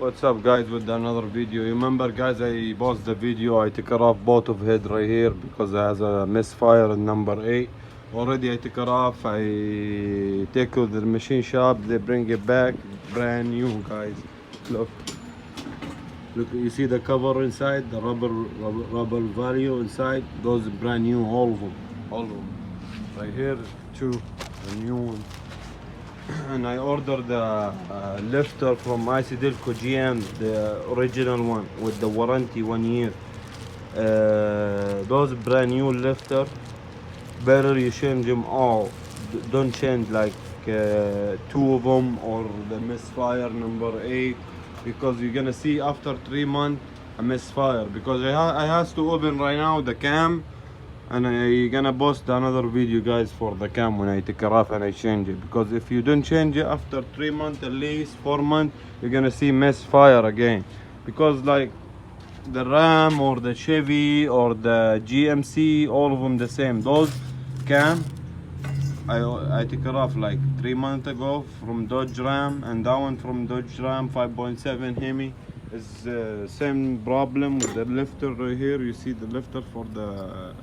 What's up guys with another video. You remember guys, I paused the video, I took it off both of head right here because it has a misfire number 8. Already I took it off, I take it to the machine shop, they bring it back brand new guys. Look, you see the cover inside, the rubber value inside, those brand new, all of them. Right here, two, the new one. And I ordered the lifter from Delco GM, the original one with the warranty 1 year. Those brand new lifter, better you change them all. Don't change like two of them or the misfire number 8, because you're gonna see after 3 months a misfire. Because I has to open right now the cam, and I'm gonna post another video guys for the cam when I take it off and I change it. Because if you don't change it after 3 months, at least 4 months, you're gonna see misfire again. Because like the Ram or the Chevy or the GMC, all of them the same. Those cam I took it off like 3 months ago from Dodge Ram, and that one from Dodge Ram 5.7 Hemi is same problem with the lifter right here. You see the lifter for the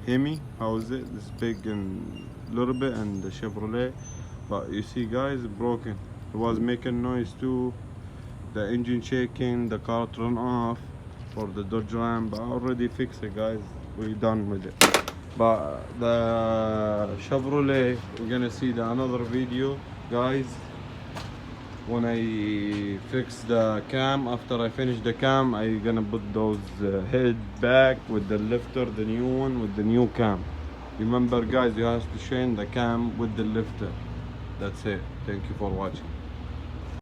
Hemi, how is it? This big and little bit, and the Chevrolet, but you see guys, broken. It was making noise too, the engine shaking, the car turn off for the Dodge Ram, but I already fixed it guys, we're done with it. But the Chevrolet, we're gonna see another video guys when I fix the cam. After I finish the cam, I gonna put those head back with the lifter, the new one with the new cam. Remember guys, you have to change the cam with the lifter. That's it. Thank you for watching.